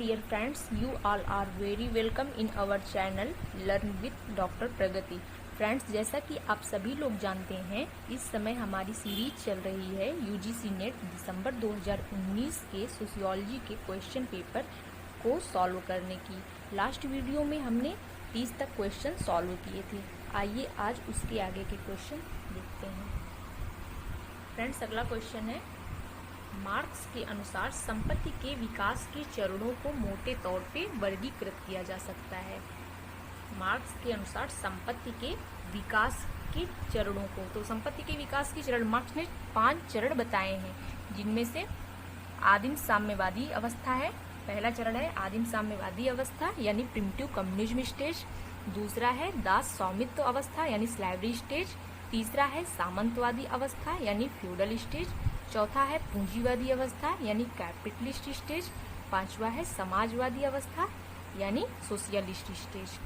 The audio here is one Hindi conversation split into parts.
dear friends, you all are very welcome in our channel Learn with Dr. Pragati. Friends, जैसा कि आप सभी लोग जानते हैं, इस समय हमारी सीरीज चल रही है यूजीसी नेट दिसंबर 2019 के सोशियोलॉजी के क्वेश्चन पेपर को सॉल्व करने की। लास्ट वीडियो में हमने 30 तक क्वेश्चन सॉल्व किए थे। आइए आज उसके आगे के क्वेश्चन देखते हैं। फ्रेंड्स, अगला क्वेश्चन है, मार्क्स के अनुसार संपत्ति के विकास के चरणों को मोटे तौर पे वर्गीकृत किया जा सकता है। मार्क्स के अनुसार संपत्ति के विकास के चरणों को, तो संपत्ति के विकास के चरण मार्क्स ने 5 चरण बताए हैं, जिनमें से आदिम साम्यवादी अवस्था है। पहला चरण है आदिम साम्यवादी अवस्था यानी प्रिमिटिव कम्युनिज्म स्टेज। दूसरा है दास स्वामित्व अवस्था यानी स्लेवरी स्टेज। तीसरा है सामंतवादी अवस्था यानी फ्यूडल स्टेज। चौथा है पूंजीवादी अवस्था यानी कैपिटलिस्ट स्टेज। पांचवा है समाजवादी अवस्था यानी सोशलिस्ट स्टेज।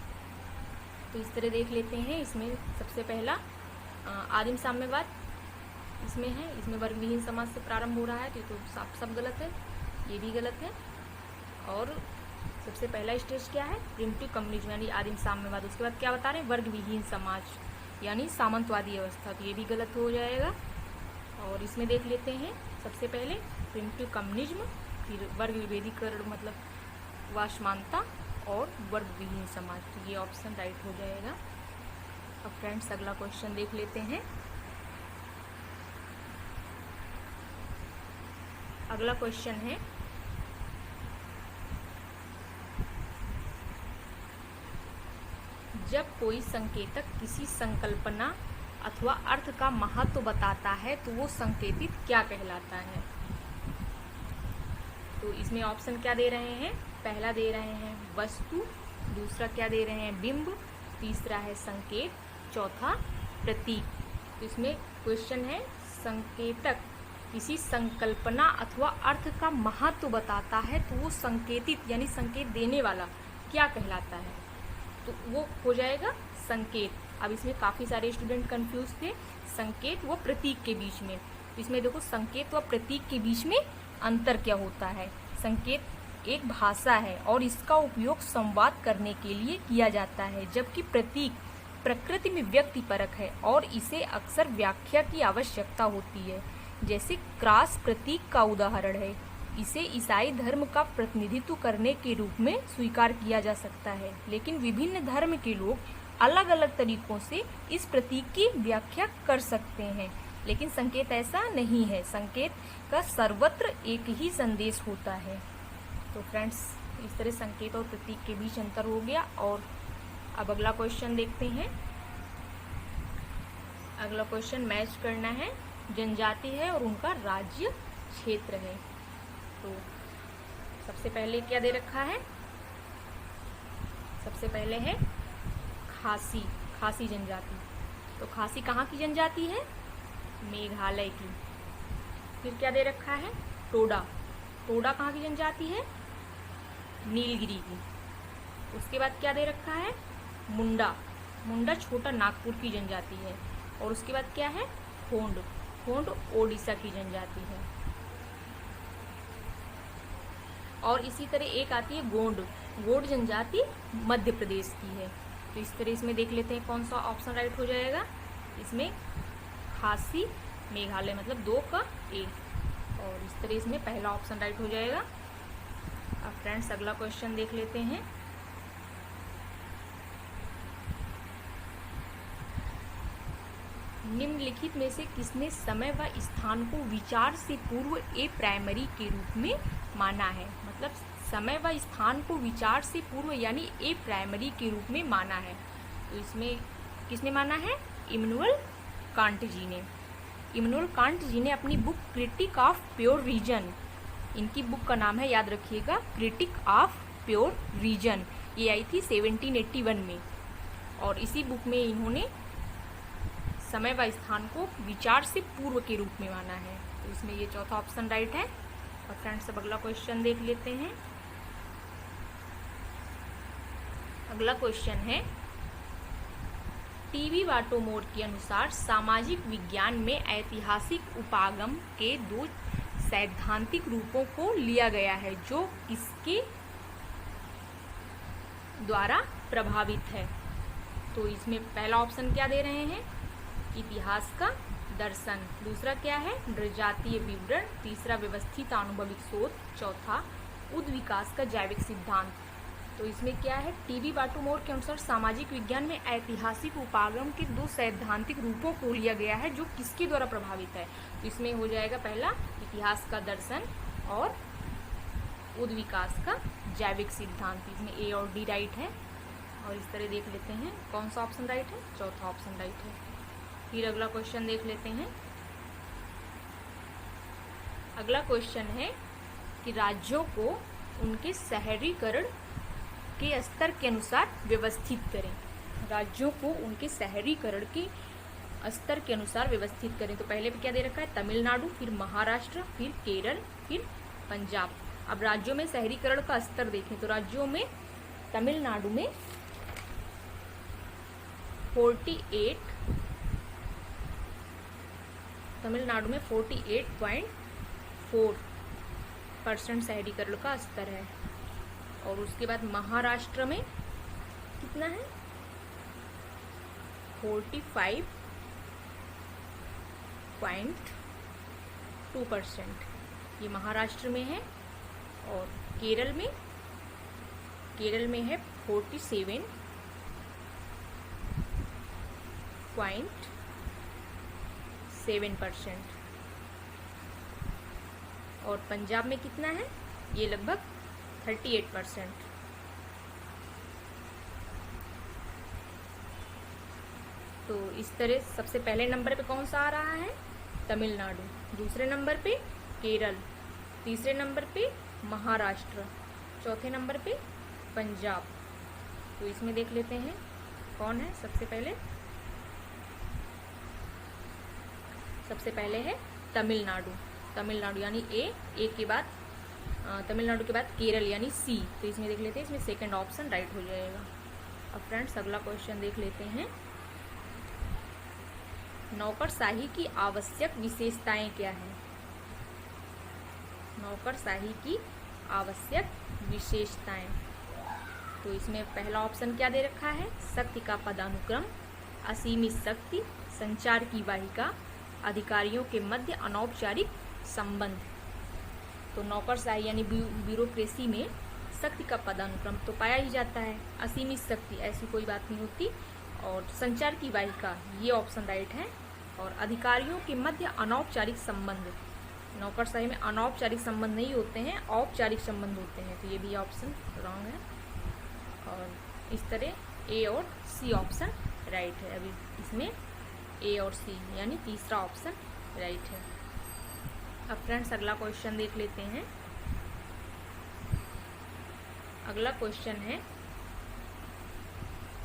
तो इस तरह देख लेते हैं। इसमें सबसे पहला आदिम साम्यवाद इसमें है। इसमें वर्ग विहीन समाज से प्रारंभ हो रहा है, तो साफ सब गलत है, ये भी गलत है। और सबसे पहला स्टेज क्या है, प्रिमिटिव कम्युनिज्म यानी आदिम साम्यवाद। उसके बाद क्या बता रहे हैं, वर्ग विहीन समाज यानी सामंतवादी अवस्था, तो ये भी गलत हो जाएगा। और इसमें देख लेते हैं, सबसे पहले प्रिमिटिव कम्युनिज्म, फिर वर्ग विभेदीकरण मतलब वासमानता और वर्ग विहीन समाज, तो ये ऑप्शन राइट हो जाएगा। अब फ्रेंड्स, अगला क्वेश्चन देख लेते हैं। अगला क्वेश्चन है, जब कोई संकेतक किसी संकल्पना अथवा अर्थ का महत्व बताता है तो वो संकेतित क्या कहलाता है। तो इसमें ऑप्शन क्या दे रहे हैं, पहला दे रहे हैं वस्तु, दूसरा क्या दे रहे हैं बिंब, तीसरा है संकेत, चौथा प्रतीक। तो इसमें क्वेश्चन है, संकेतक किसी संकल्पना अथवा अर्थ का महत्व बताता है तो वो संकेतित यानी संकेत देने वाला क्या कहलाता है, तो वो हो जाएगा संकेत। अब इसमें काफ़ी सारे स्टूडेंट कंफ्यूज थे संकेत व प्रतीक के बीच में। तो इसमें देखो, संकेत व प्रतीक के बीच में अंतर क्या होता है। संकेत एक भाषा है और इसका उपयोग संवाद करने के लिए किया जाता है, जबकि प्रतीक प्रकृति में व्यक्तिपरक है और इसे अक्सर व्याख्या की आवश्यकता होती है। जैसे क्रॉस प्रतीक का उदाहरण है, इसे ईसाई धर्म का प्रतिनिधित्व करने के रूप में स्वीकार किया जा सकता है, लेकिन विभिन्न धर्म के लोग अलग अलग तरीकों से इस प्रतीक की व्याख्या कर सकते हैं। लेकिन संकेत ऐसा नहीं है, संकेत का सर्वत्र एक ही संदेश होता है। तो फ्रेंड्स, इस तरह संकेत और प्रतीक के बीच अंतर हो गया। और अब अगला क्वेश्चन देखते हैं। अगला क्वेश्चन मैच करना है, जनजाति है और उनका राज्य क्षेत्र है। तो सबसे पहले क्या दे रखा है, सबसे पहले है खासी, खासी जनजाति। तो खासी कहाँ की जनजाति है, मेघालय की। फिर क्या दे रखा है, टोडा, टोडा कहाँ की जनजाति है, नीलगिरी की। उसके बाद क्या दे रखा है, मुंडा, मुंडा छोटा नागपुर की जनजाति है। और उसके बाद क्या है, खोंड, खोंड ओडिशा की जनजाति है। और इसी तरह एक आती है गोंड, गोंड जनजाति मध्य प्रदेश की है। तो इस तरह इसमें देख लेते हैं कौन सा ऑप्शन राइट हो जाएगा। इसमें खासी मेघालय मतलब 2 का ए, और इस तरह इसमें पहला ऑप्शन राइट हो जाएगा। अब फ्रेंड्स, अगला क्वेश्चन देख लेते हैं। निम्नलिखित में से किसने समय व स्थान को विचार से पूर्व ए प्राइमरी के रूप में माना है। मतलब समय व स्थान को विचार से पूर्व यानी ए प्राइमरी के रूप में माना है। तो इसमें किसने माना है, इमैनुअल कांट जी ने। इमैनुअल कांट जी ने अपनी book critique of pure reason, इनकी बुक का नाम है, याद रखिएगा, क्रिटिक ऑफ प्योर रीजन, ये आई थी 1781 में। और इसी बुक में इन्होंने समय व स्थान को विचार से पूर्व के रूप में माना है। तो इसमें ये चौथा ऑप्शन राइट है। और फ्रेंड्स, अब अगला क्वेश्चन देख लेते हैं। अगला क्वेश्चन है, टीवी वाटोमोर के अनुसार सामाजिक विज्ञान में ऐतिहासिक उपागम के 2 सैद्धांतिक रूपों को लिया गया है, जो किसके द्वारा प्रभावित है? तो इसमें पहला ऑप्शन क्या दे रहे हैं? इतिहास का दर्शन। दूसरा क्या है? नृजातीय विवरण। तीसरा व्यवस्थित आनुभविक शोध। चौथा उद विकास का जैविक सिद्धांत। तो इसमें क्या है? टीबी बाटुमोर के अनुसार सामाजिक विज्ञान में ऐतिहासिक उपागम के दो सैद्धांतिक रूपों को लिया गया है जो किसके द्वारा प्रभावित है? तो इसमें हो जाएगा पहला इतिहास का दर्शन और उद विकास का जैविक सिद्धांत। इसमें ए और डी राइट है। और इस तरह देख लेते हैं कौन सा ऑप्शन राइट है? चौथा ऑप्शन राइट है। फिर अगला क्वेश्चन देख लेते हैं। अगला क्वेश्चन है कि राज्यों को उनके शहरीकरण के स्तर के अनुसार व्यवस्थित करें। राज्यों को उनके शहरीकरण के स्तर के अनुसार व्यवस्थित करें। तो पहले पे क्या दे रखा है? तमिलनाडु, फिर महाराष्ट्र, फिर केरल, फिर पंजाब। अब राज्यों में शहरीकरण का स्तर देखें तो राज्यों में तमिलनाडु में 48.4% शहरीकरण का स्तर है। और उसके बाद महाराष्ट्र में कितना है? 45.2% ये महाराष्ट्र में है। और केरल में है 47.7%। और पंजाब में कितना है? ये लगभग 38%। तो इस तरह सबसे पहले नंबर पे कौन सा आ रहा है? तमिलनाडु। दूसरे नंबर पे केरल। तीसरे नंबर पे महाराष्ट्र। चौथे नंबर पे पंजाब। तो इसमें देख लेते हैं कौन है सबसे पहले। सबसे पहले है तमिलनाडु। तमिलनाडु यानी ए के बाद तमिलनाडु के बाद केरल यानी सी। तो इसमें देख लेते हैं, इसमें सेकंड ऑप्शन राइट हो जाएगा। अब फ्रेंड्स अगला क्वेश्चन देख लेते हैं। नौकरशाही की आवश्यक विशेषताएं क्या है? नौकरशाही की आवश्यक विशेषताएं। तो इसमें पहला ऑप्शन क्या दे रखा है? शक्ति का पदानुक्रम, असीमित शक्ति, संचार की वाहिका, अधिकारियों के मध्य अनौपचारिक संबंध। तो नौकरशाही यानी ब्यूरोक्रेसी में शक्ति का पदानुक्रम तो पाया ही जाता है। असीमित शक्ति ऐसी कोई बात नहीं होती। और संचार की वाहिका ये ऑप्शन राइट है। और अधिकारियों के मध्य अनौपचारिक संबंध, नौकरशाही में अनौपचारिक संबंध नहीं होते हैं, औपचारिक संबंध होते हैं। तो ये भी ऑप्शन रॉन्ग है। और इस तरह ए और सी ऑप्शन राइट है। अभी इसमें ए और सी यानी तीसरा ऑप्शन राइट है। अब फ्रेंड्स अगला क्वेश्चन देख लेते हैं। अगला क्वेश्चन है,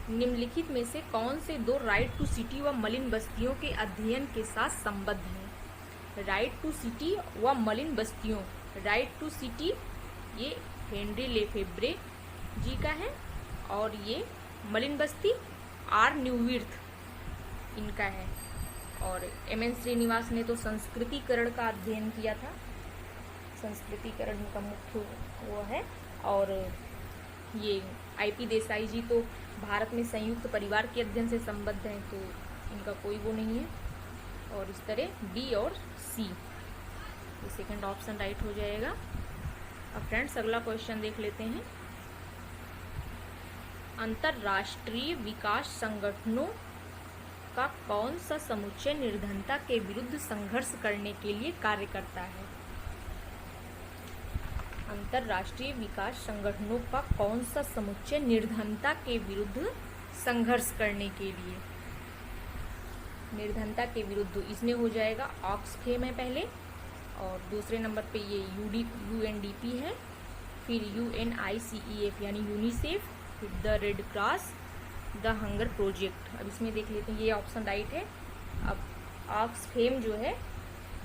निम्नलिखित में से कौन से दो राइट टू सिटी व मलिन बस्तियों के अध्ययन के साथ संबद्ध हैं? राइट टू सिटी व मलिन बस्तियों। राइट टू सिटी ये हेनरी लेफेब्रे जी का है। और ये मलिन बस्ती आर न्यूविर्थ इनका है। और एम.एन. श्रीनिवास ने तो संस्कृतिकरण का अध्ययन किया था। संस्कृतिकरण का मुख्य वो है। और ये आई.पी. देसाई जी तो भारत में संयुक्त परिवार के अध्ययन से संबद्ध हैं, तो इनका कोई वो नहीं है। और इस तरह डी और सी ये सेकंड ऑप्शन राइट हो जाएगा। अब फ्रेंड्स अगला क्वेश्चन देख लेते हैं। अंतर्राष्ट्रीय विकास संगठनों का कौन सा समुच्चय निर्धनता के विरुद्ध संघर्ष करने के लिए कार्य करता है? अंतर्राष्ट्रीय विकास संगठनों का कौन सा समुच्चय निर्धनता के विरुद्ध संघर्ष करने के लिए? निर्धनता के विरुद्ध इसमें हो जाएगा ऑक्सफेम है पहले। और दूसरे नंबर पे ये UNDP है। फिर UNICEF यानी यूनिसेफ, फिर the red cross, the hunger project. अब इसमें देख लेते हैं, ये ऑप्शन राइट है। अब ऑक्सफेम जो है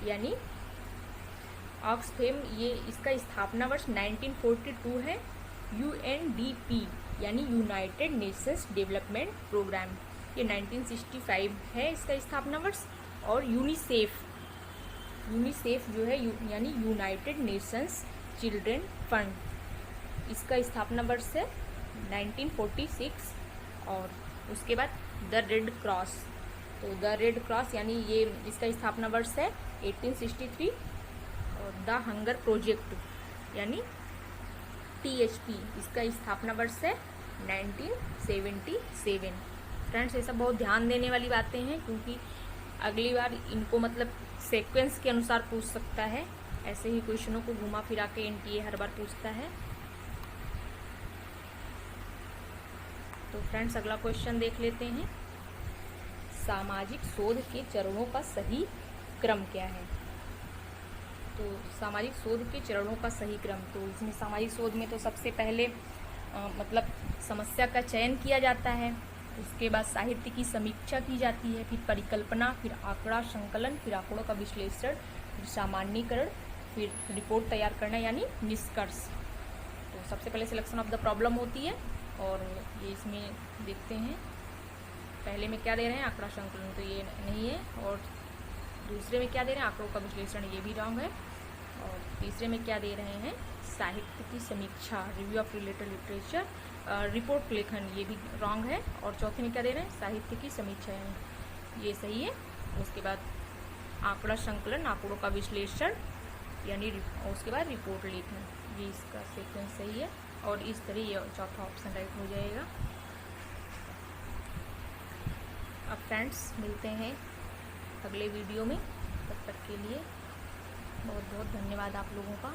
यानी ऑक्सफेम ये इसका स्थापना वर्ष 1942 है। UNDP यानी यूनाइटेड नेशंस डेवलपमेंट प्रोग्राम ये 1965 है इसका स्थापना वर्ष। और यूनिसेफ जो है यानी यूनाइटेड नेशंस चिल्ड्रन फंड, इसका स्थापना वर्ष है 1946। और उसके बाद द रेड क्रॉस, तो द रेड क्रॉस यानी ये इसका स्थापना वर्ष है 1863। और द हंगर प्रोजेक्ट यानी THP, इसका स्थापना वर्ष है 1977। फ्रेंड्स ये सब बहुत ध्यान देने वाली बातें हैं, क्योंकि अगली बार इनको मतलब सीक्वेंस के अनुसार पूछ सकता है। ऐसे ही क्वेश्चनों को घुमा फिरा के NTA हर बार पूछता है। तो फ्रेंड्स अगला क्वेश्चन देख लेते हैं। सामाजिक शोध के चरणों का सही क्रम क्या है? तो सामाजिक शोध के चरणों का सही क्रम, तो इसमें सामाजिक शोध में तो सबसे पहले मतलब समस्या का चयन किया जाता है, उसके बाद साहित्य की समीक्षा की जाती है, फिर परिकल्पना, फिर आंकड़ा संकलन, फिर आंकड़ों का विश्लेषण, फिर सामान्यीकरण, फिर रिपोर्ट तैयार करना यानी निष्कर्ष। तो सबसे पहले सिलेक्शन ऑफ द प्रॉब्लम होती है, और ये इसमें देखते हैं पहले में क्या दे रहे हैं, आंकड़ा संकलन, तो ये नहीं है। और दूसरे में क्या दे रहे हैं, आंकड़ों का विश्लेषण, ये भी रॉन्ग है। और तीसरे में क्या दे रहे हैं, साहित्य की समीक्षा, review of related literature, report लेखन, ये भी रॉन्ग है। और चौथे में क्या दे रहे हैं, साहित्य की समीक्षा, ये सही है। उसके बाद आंकड़ा संकलन, आंकड़ों का विश्लेषण यानी उसके बाद रिपोर्ट लेखन, ये इसका सीक्वेंस सही है। और इस तरह ये चौथा ऑप्शन राइट हो जाएगा। अब फ्रेंड्स मिलते हैं अगले वीडियो में, तब तक के लिए बहुत बहुत धन्यवाद आप लोगों का।